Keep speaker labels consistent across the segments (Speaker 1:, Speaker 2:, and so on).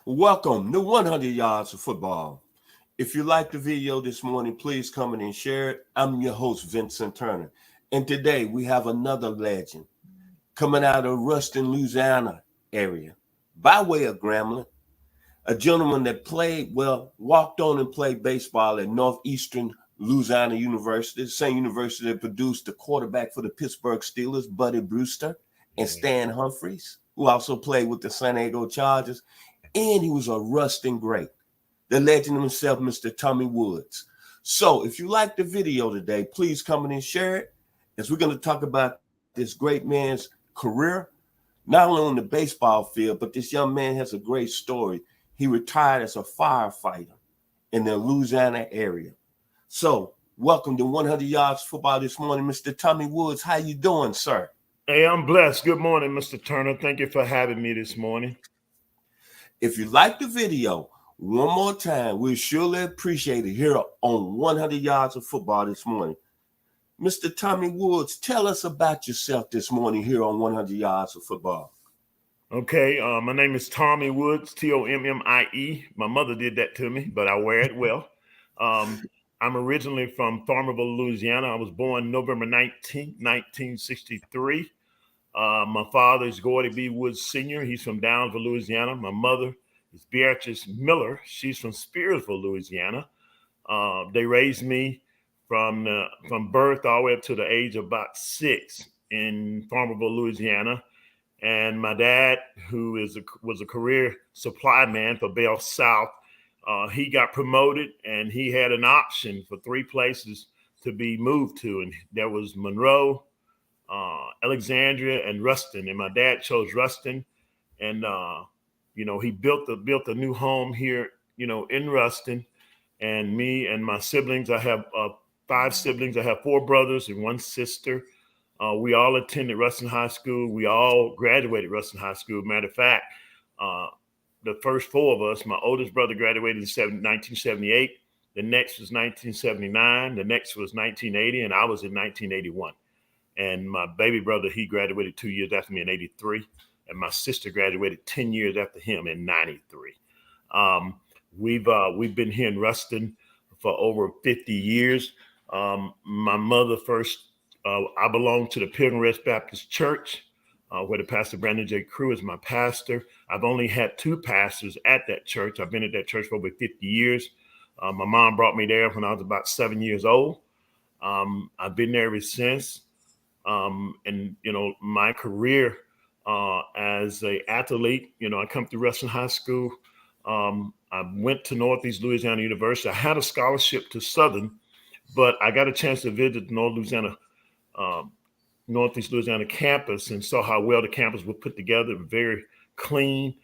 Speaker 1: Welcome to 100 Yards of Football. If you like the video this morning, please comment and share it. I'm your host, Vincent Turner. And today we have another legend coming out of Ruston, Louisiana area by way of Grambling. A gentleman that walked on and played baseball at Northeastern Louisiana University, the same university that produced the quarterback for the Pittsburgh Steelers, Buddy Brewster, and Stan Humphries, who also played with the San Diego Chargers. And he was a Ruston great, the legend himself, Mr. Tommie Woods. So if you like the video today, please comment and share it, as we're going to talk about this great man's career, not only on the baseball field, but this young man has a great story. He retired as a firefighter in the Louisiana area. So welcome to 100 Yards Football this morning, Mr. Tommie Woods. How you doing, sir?
Speaker 2: Hey, I'm blessed. Good morning, Mr. Turner. Thank you for having me this morning.
Speaker 1: If you like the video, one more time, we'll surely appreciate it here on 100 Yards of Football this morning. Mr. Tommie Woods, tell us about yourself this morning here on 100 Yards of Football.
Speaker 2: Okay, my name is Tommie Woods, Tommie. My mother did that to me, but I wear it well. I'm originally from Farmerville, Louisiana. I was born November 19, 1963. My father is Gordy B. Woods Sr. He's from Downsville, Louisiana. My mother is Beatrice Miller. She's from Spearsville, Louisiana. They raised me from birth all the way up to the age of about 6 in Farmerville, Louisiana. And my dad, who was a career supply man for Bell South, he got promoted and he had an option for 3 places to be moved to. And there was Monroe, Alexandria, and Ruston. And my dad chose Ruston. And, he built a new home here, in Ruston. And me and my siblings, I have 5 siblings. I have 4 brothers and 1 sister. We all attended Ruston High School. We all graduated Ruston High School. Matter of fact, the first 4 of us, my oldest brother graduated in 1978. The next was 1979. The next was 1980. And I was in 1981. And my baby brother, he graduated 2 years after me in 83. And my sister graduated 10 years after him in 93. We've been here in Ruston for over 50 years. My mother first, I belong to the Pilgrim Rest Baptist Church, where the pastor Brandon J. Crew is my pastor. I've only had 2 pastors at that church. I've been at that church for over 50 years. My mom brought me there when I was about 7 years old. I've been there ever since. And my career as an athlete, I come through Ruston High School. I went to Northeast Louisiana University. I had a scholarship to Southern, but I got a chance to visit the Northeast Louisiana campus and saw how well the campus was put together, very clean.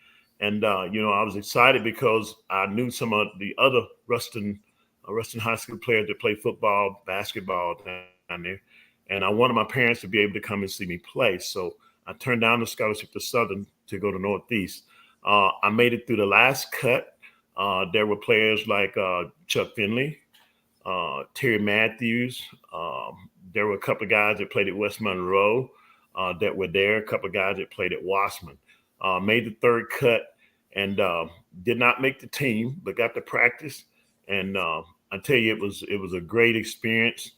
Speaker 2: And, I was excited because I knew some of the other Ruston High School players that played football, basketball down there. And I wanted my parents to be able to come and see me play. So I turned down the scholarship to Southern to go to Northeast. I made it through the last cut. There were players like Chuck Finley, Terry Matthews. There were a couple of guys that played at West Monroe that were there. A couple of guys that played at Wasserman. Made the 3rd cut and did not make the team, but got to practice. And I tell you, it was a great experience.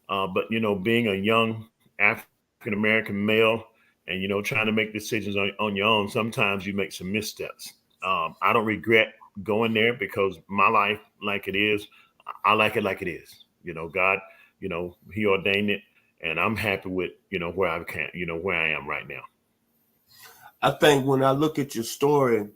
Speaker 2: But being a young African-American male and, trying to make decisions on your own, sometimes you make some missteps. I don't regret going there because my life, like it is, I like it like it is. God, he ordained it, and I'm happy with, where I am right now.
Speaker 1: I think when I look at your story,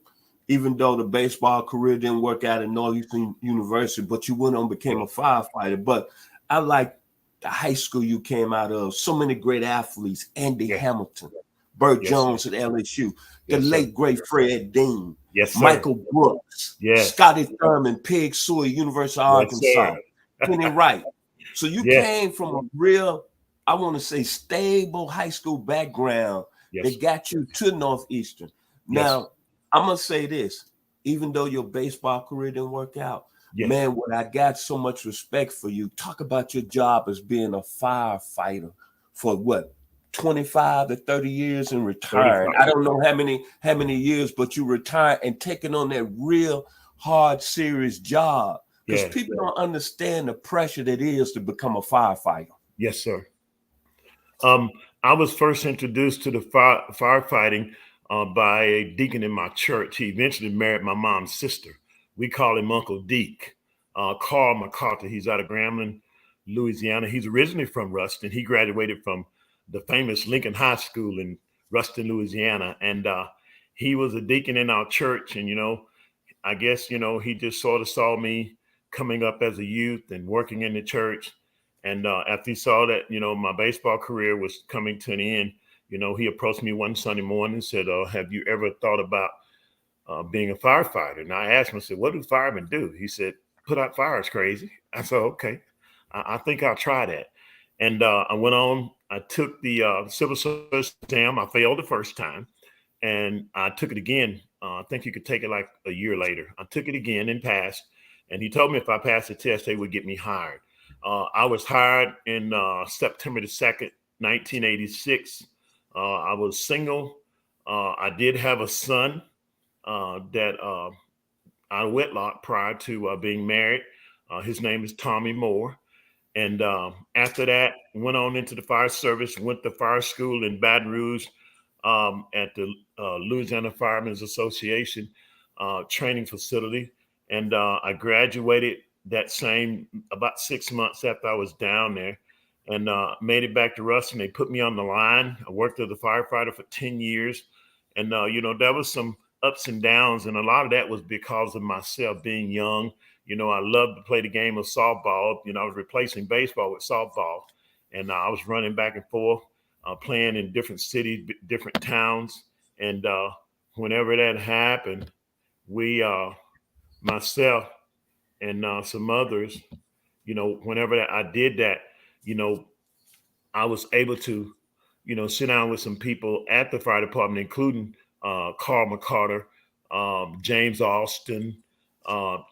Speaker 1: even though the baseball career didn't work out at Northeastern University, but you went on and became a firefighter. But I like the high school you came out of. So many great athletes: Andy Hamilton, Burt Jones at LSU, the late great Fred Dean, Michael Brooks, Scotty Thurman, Pig Sewell, University of Arkansas, Kenny Wright. So you came from a real, I want to say, stable high school background that got you to Northeastern. Now, I'm going to say this, even though your baseball career didn't work out, man, what I got so much respect for you. Talk about your job as being a firefighter for what, 25 to 30 years and retiring.
Speaker 2: 35.
Speaker 1: I don't know how many years, but you retire and taking on that real hard, serious job. Because
Speaker 2: Yes.
Speaker 1: people don't understand the pressure that is to become a firefighter.
Speaker 2: Yes, sir. I was first introduced to the firefighting by a deacon in my church. He eventually married my mom's sister. We call him Uncle Deke. Carl McCarthy. He's out of Grambling, Louisiana. He's originally from Ruston. He graduated from the famous Lincoln High School in Ruston, Louisiana. And he was a deacon in our church. And, I guess, he just sort of saw me coming up as a youth and working in the church. And after he saw that, my baseball career was coming to an end, he approached me one Sunday morning and said, have you ever thought about being a firefighter? And I asked him, I said, what do firemen do? He said, put out fires, crazy. I said, okay, I think I'll try that. And I went on, I took the civil service exam. I failed the first time and I took it again. I think you could take it like a year later. I took it again and passed. And he told me if I passed the test, they would get me hired. I was hired in September the 2nd, 1986. I was single. I did have a son that out of wedlock prior to being married. His name is Tommie Moore. And after that, went on into the fire service, went to fire school in Baton Rouge at the Louisiana Firemen's Association training facility. And I graduated that same about 6 months after I was down there and made it back to Ruston. They put me on the line. I worked as a firefighter for 10 years. And, there was some ups and downs. And a lot of that was because of myself being young. I loved to play the game of softball. I was replacing baseball with softball. And I was running back and forth, playing in different cities, different towns. And whenever that happened, we, myself and some others, whenever I did that, I was able to, sit down with some people at the fire department, including Carl McCarter, James Austin,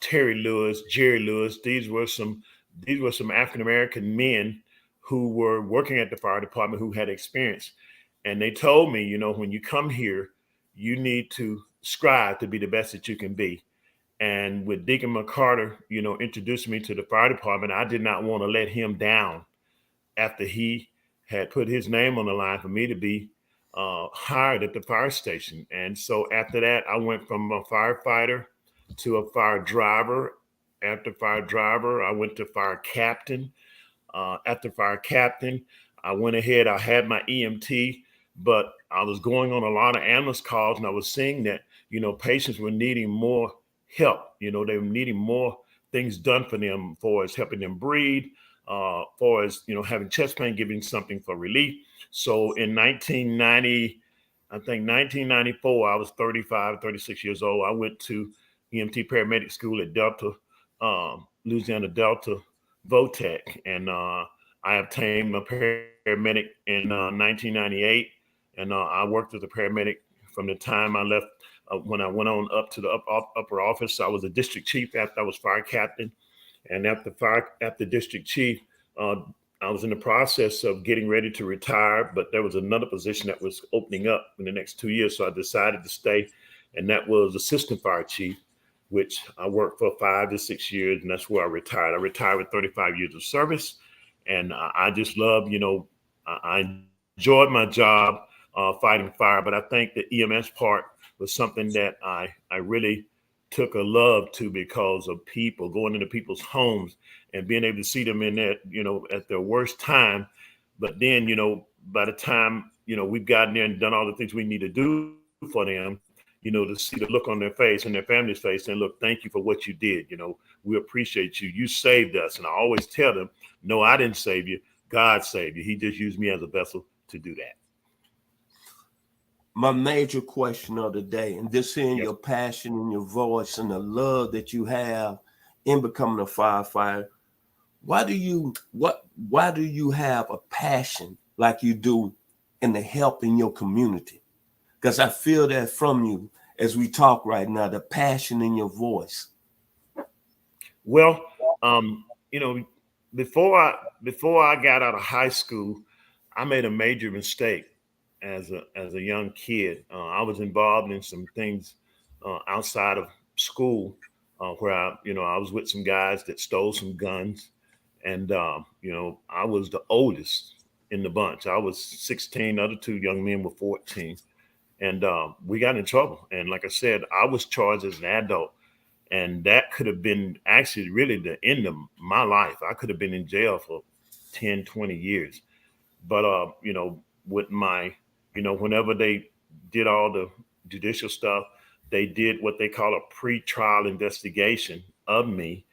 Speaker 2: Terry Lewis, Jerry Lewis. These were some African-American men who were working at the fire department who had experience. And they told me, when you come here, you need to strive to be the best that you can be. And with Deacon McCarter, introduced me to the fire department, I did not want to let him down after he had put his name on the line for me to be hired at the fire station. And so after that, I went from a firefighter to a fire driver. After fire driver, I went to fire captain. After fire captain, I went ahead, I had my EMT, but I was going on a lot of ambulance calls and I was seeing that, patients were needing more help. They were needing more things done for them, for as helping them breathe, for as, having chest pain, giving something for relief. So in 1994, I was 35, 36 years old. I went to EMT paramedic school at Delta, Louisiana Delta Votech. And I obtained my paramedic in 1998. And I worked as a paramedic from the time I left. When I went on up to the upper office, I was a district chief after I was fire captain. And after district chief, I was in the process of getting ready to retire, but there was another position that was opening up in the next 2 years. So I decided to stay. And that was assistant fire chief, which I worked for 5 to 6 years. And that's where I retired. I retired with 35 years of service. And I just love, I enjoyed my job fighting fire, but I think the EMS part was something that I really took a love to because of people going into people's homes and being able to see them in that, at their worst time. But then, by the time, we've gotten there and done all the things we need to do for them, to see the look on their face and their family's face and look, thank you for what you did. We appreciate you. You saved us. And I always tell them, no, I didn't save you. God saved you. He just used me as a vessel to do that.
Speaker 1: My major question of the day, and this in
Speaker 2: Yep.
Speaker 1: your passion and your voice and the love that you have in becoming a firefighter, why do you have a passion like you do in the help in your community? Because I feel that from you as we talk right now, the passion in your voice.
Speaker 2: Well, before I got out of high school, I made a major mistake as a young kid. I was involved in some things outside of school, where I was with some guys that stole some guns, and I was the oldest in the bunch. I was 16. The other two young men were 14, and we got in trouble. And like I said, I was charged as an adult, and that could have been actually really the end of my life. I could have been in jail for 10, 20 years. But with my, whenever they did all the judicial stuff, they did what they call a pre-trial investigation of me,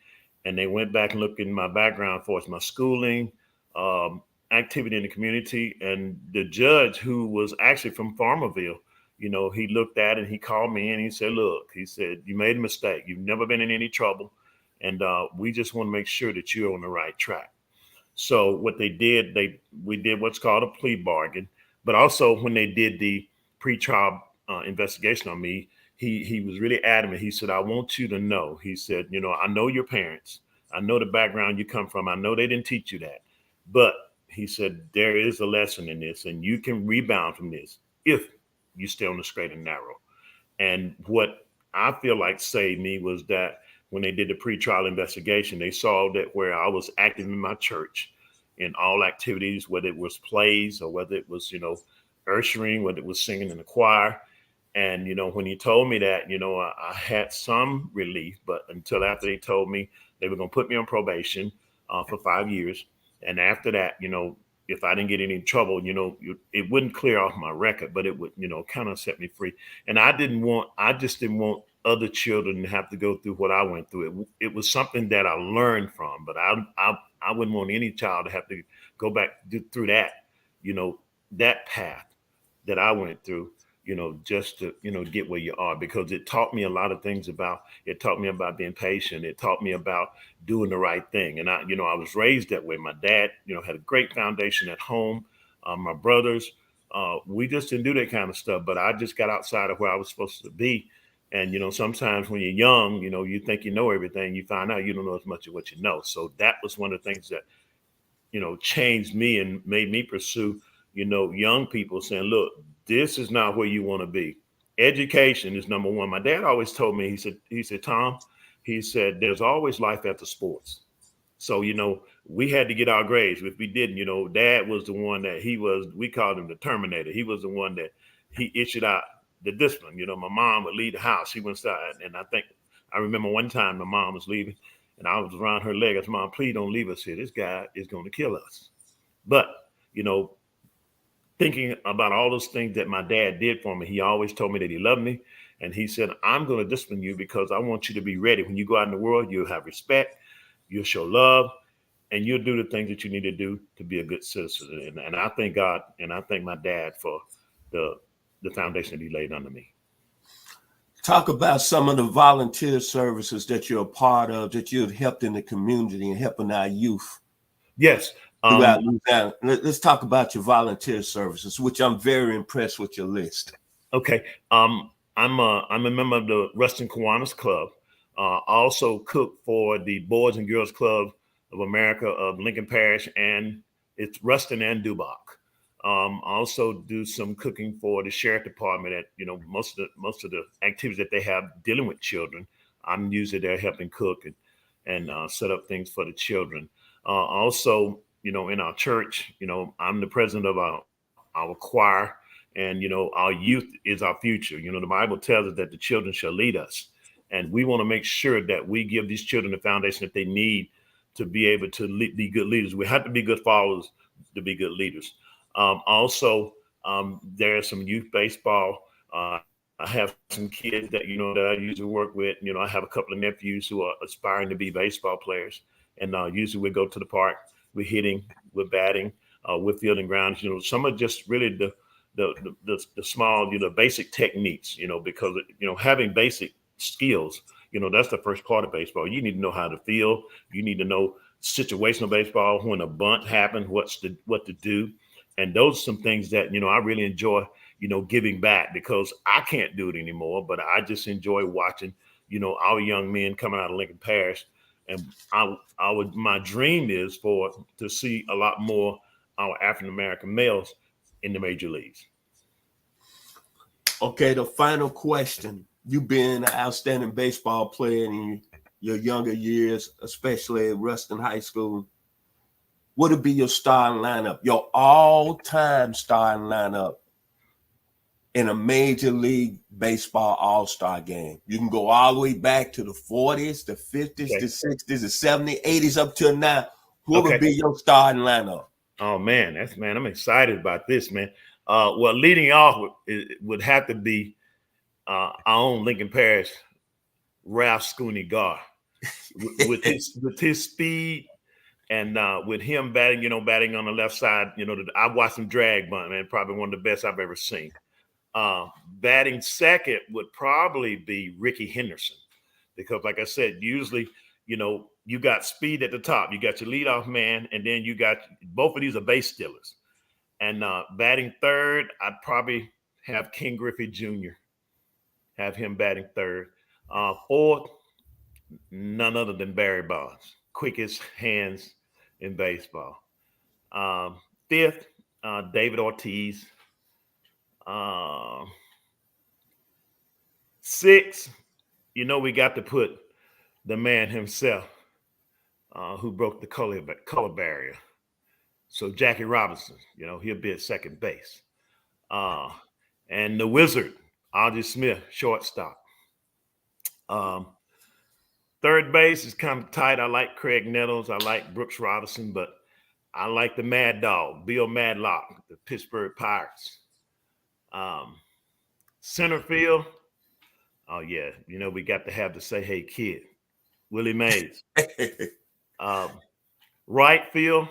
Speaker 2: and they went back and looked in my background for my schooling, um, activity in the community, and the judge, who was actually from Farmerville, he looked at it and he called me in. And he said, "Look," he said, "you made a mistake. You've never been in any trouble, and we just want to make sure that you're on the right track." So what they did, we did what's called a plea bargain. But also when they did the pretrial investigation on me, he was really adamant. He said, "I want you to know," he said, "I know your parents. I know the background you come from. I know they didn't teach you that. But," he said, "there is a lesson in this, and you can rebound from this if you stay on the straight and narrow." And what I feel like saved me was that when they did the pretrial investigation, they saw that where I was active in my church in all activities, whether it was plays or whether it was, ushering, whether it was singing in the choir. And, when he told me that, I had some relief, but until after they told me they were going to put me on probation for 5 years. And after that, if I didn't get any trouble, it wouldn't clear off my record, but it would, kind of set me free. And I just didn't want other children to have to go through what I went through. It was something that I learned from, but I wouldn't want any child to have to go back through that, that path that I went through, just to, get where you are, because it taught me a lot of things it taught me about being patient. It taught me about doing the right thing. And I was raised that way. My dad, had a great foundation at home. My brothers, we just didn't do that kind of stuff, but I just got outside of where I was supposed to be. And, sometimes when you're young, you think you know everything, you find out you don't know as much of what you know. So that was one of the things that, changed me and made me pursue, young people saying, "Look, this is not where you want to be. Education is number one." My dad always told me, he said, "Tom," he said, "there's always life after sports." So, we had to get our grades. If we didn't, dad was the one that we called him the Terminator. He was the one that he issued out the discipline. My mom would leave the house. She went inside. And I remember one time my mom was leaving and I was around her leg. I said, "Mom, please don't leave us here. This guy is going to kill us." But, thinking about all those things that my dad did for me, he always told me that he loved me. And he said, "I'm going to discipline you because I want you to be ready. When you go out in the world, you'll have respect, you'll show love, and you'll do the things that you need to do to be a good citizen." And I thank God and I thank my dad for the foundation that he laid under me.
Speaker 1: Talk about some of the volunteer services that you're a part of, that you've helped in the community and helping our youth
Speaker 2: Yes.
Speaker 1: throughout Louisiana. Let's talk about your volunteer services, which I'm very impressed with your list.
Speaker 2: Okay. I'm a member of the Ruston Kiwanis Club. I also cook for the Boys and Girls Club of America of Lincoln Parish, and it's Ruston and Duboc. I also do some cooking for the sheriff department at most of the activities that they have dealing with children. I'm usually there helping cook and set up things for the children. Also, in our church, I'm the president of our choir, and our youth is our future. The Bible tells us that the children shall lead us, and we want to make sure that we give these children the foundation that they need to be able to be good leaders. We have to be good followers to be good leaders. Also, there's some youth baseball. I have some kids that that I usually work with. I have a couple of nephews who are aspiring to be baseball players, and usually we go to the park. We're hitting, we're batting, we're fielding grounds. Some are just really the small, basic techniques. Because having basic skills, that's the first part of baseball. You need to know how to field. You need to know situational baseball. When a bunt happens, what to do. And those are some things that, I really enjoy, giving back, because I can't do it anymore, but I just enjoy watching, our young men coming out of Lincoln Parish. And my dream is to see a lot more our African American males in the major leagues.
Speaker 1: Okay, the final question. You being an outstanding baseball player in your younger years, especially at Ruston High School, what would be your starting lineup, your all-time starting lineup in a Major League Baseball All-Star game? You can go all the way back to the 40s, the 50s,
Speaker 2: Okay.
Speaker 1: the 60s, the 70s, 80s, up till now. What would
Speaker 2: Okay.
Speaker 1: be your starting lineup?
Speaker 2: Oh man, I'm excited about this, man. Well, leading off would have to be our own Lincoln Parish, Ralph Scooney Gar, with his speed and with him batting, batting on the left side. I watched him drag bunt, man. Probably one of the best I've ever seen. Batting second would probably be Ricky Henderson, because, like I said, usually, you got speed at the top. You got your leadoff man, and then you got both of these are base stealers. And batting third, I'd probably have King Griffey Jr. Have him batting third. Fourth, none other than Barry Bonds, quickest hands in baseball. Fifth, David Ortiz. Sixth, we got to put the man himself, who broke the color barrier. So Jackie Robinson, he'll be at second base. And the Wizard, Audrey Smith, shortstop. Third base is kind of tight. I like Craig Nettles. I like Brooks Robinson, but I like the Mad Dog, Bill Madlock, the Pittsburgh Pirates. Center field, oh yeah, we got to have the Say Hey Kid, Willie Mays. Right field,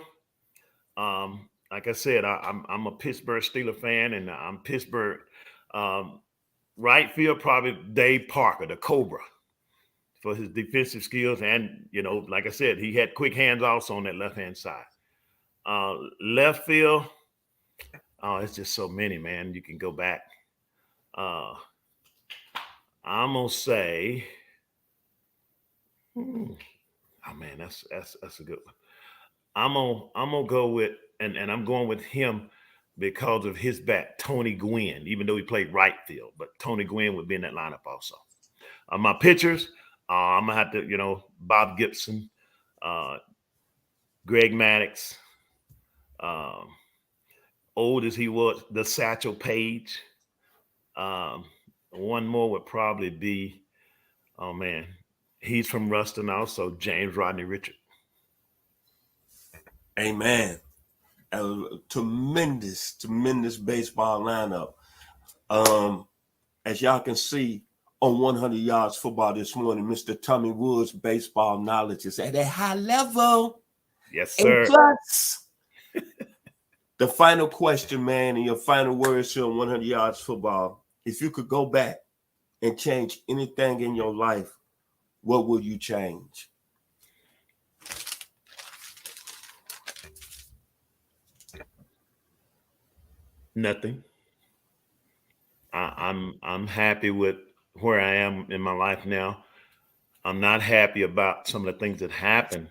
Speaker 2: like I said, I'm a Pittsburgh Steelers fan, and I'm Pittsburgh. Right field, probably Dave Parker, the Cobra, for his defensive skills. And, like I said, he had quick hands also on that left-hand side. Left field, oh, it's just so many, man. You can go back. I'm going to say, oh, man, that's a good one. I'm gonna go with, and I'm going with him because of his bat, Tony Gwynn, even though he played right field, but Tony Gwynn would be in that lineup also. My pitchers, I'm gonna have to, Bob Gibson, Greg Maddux, old as he was, the Satchel Paige. One more would probably be, oh man, he's from Ruston also, James Rodney Richard.
Speaker 1: Amen. A tremendous baseball lineup. As y'all can see on 100 Yards Football this morning, Mr. Tommie Woods' baseball knowledge is at a high level.
Speaker 2: Yes, sir.
Speaker 1: And plus, the final question, man, and your final words here on 100 Yards Football. If you could go back and change anything in your life, what would you change?
Speaker 2: Nothing. I'm happy with where I am in my life now. I'm not happy about some of the things that happened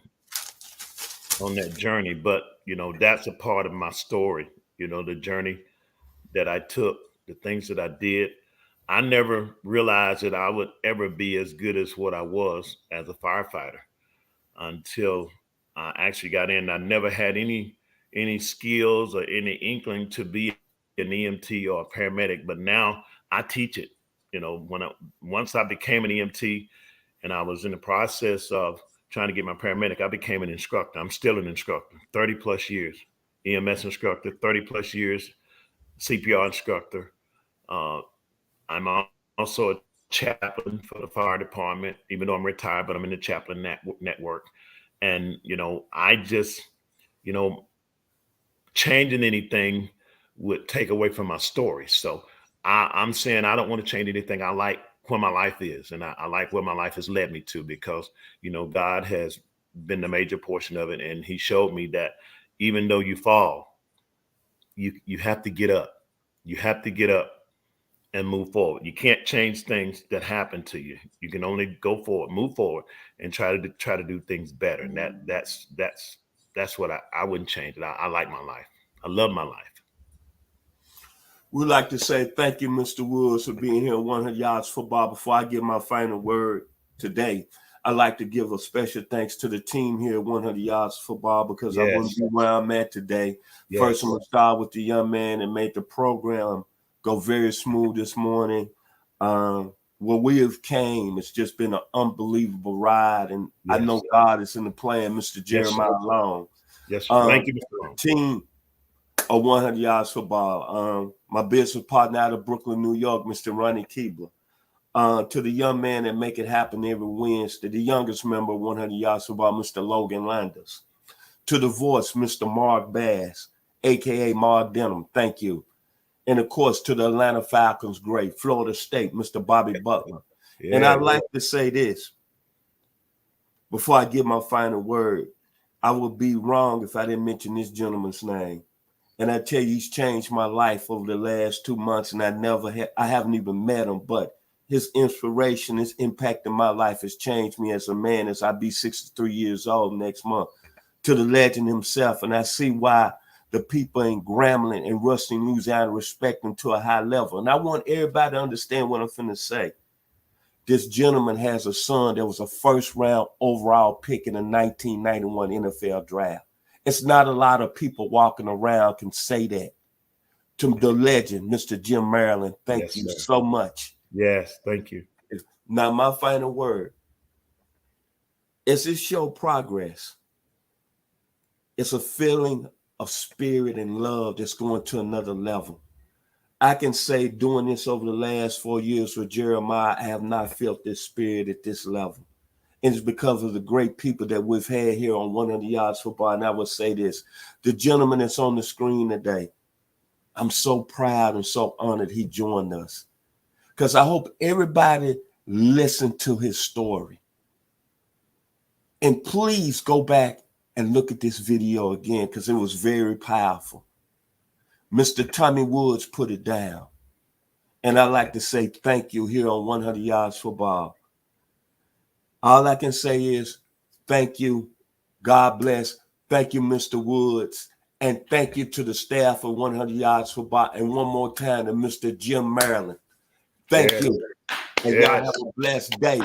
Speaker 2: on that journey, but that's a part of my story. The journey that I took, the things that I did. I never realized that I would ever be as good as what I was as a firefighter until I actually got in. I never had any skills or any inkling to be an EMT or a paramedic, but now I teach it. Once I became an EMT and I was in the process of trying to get my paramedic, I became an instructor. I'm still an instructor, 30 plus years, EMS instructor, 30 plus years, CPR instructor. I'm also a chaplain for the fire department, even though I'm retired, but I'm in the chaplain network. And, I just, changing anything would take away from my story. So I'm saying I don't want to change anything. I like where my life is, and I like where my life has led me to, because, God has been the major portion of it. And he showed me that even though you fall, you have to get up. You have to get up and move forward. You can't change things that happen to you. You can only go forward, move forward, and try to do things better. And that's what I wouldn't change it. I like my life. I love my life.
Speaker 1: We'd like to say thank you, Mr. Woods, for being here on 100 Yards Football. Before I give my final word today, I'd like to give a special thanks to the team here at 100 Yards Football, because I wouldn't be where I'm at today. First, I'm going to start with the young man that made the program go very smooth this morning. Where we have came, it's just been an unbelievable ride, and I know God is in the plan, Mr. Jeremiah Long.
Speaker 2: Yes, sir. Thank you, Mr. Long.
Speaker 1: Team of 100 Yards Football. My business partner out of Brooklyn, New York, Mr. Ronnie Keebler. To the young man that make it happen every Wednesday, the youngest member of 100 Yards Football, Mr. Logan Landers. To the voice, Mr. Mark Bass, a.k.a. Mark Denham, thank you. And, of course, to the Atlanta Falcons great, Florida State, Mr. Bobby Butler. And I'd like to say this before I give my final word. I would be wrong if I didn't mention this gentleman's name. And I tell you, he's changed my life over the last 2 months, and I haven't even met him, but his inspiration, his impact in my life has changed me as a man, as I be 63 years old next month, to the legend himself. And I see why the people in Grambling and Ruston, Louisiana respect him to a high level. And I want everybody to understand what I'm finna say. This gentleman has a son that was a first-round overall pick in the 1991 NFL draft. It's not a lot of people walking around can say that. To the legend, Mr. Jim Maryland, thank you so much.
Speaker 2: Yes, thank you.
Speaker 1: Now, my final word. As this show progress, it's a feeling of spirit and love that's going to another level. I can say doing this over the last 4 years with Jeremiah, I have not felt this spirit at this level. And it's because of the great people that we've had here on 100 Yards Football. And I would say this, the gentleman that's on the screen today, I'm so proud and so honored he joined us. Because I hope everybody listened to his story. And please go back and look at this video again, because it was very powerful. Mr. Tommie Woods put it down. And I'd like to say thank you here on 100 Yards Football. All I can say is thank you. God bless. Thank you, Mr. Woods. And thank you to the staff of 100 Yards Football. And one more time to Mr. Jim Maryland. Thank you. And y'all have a blessed day.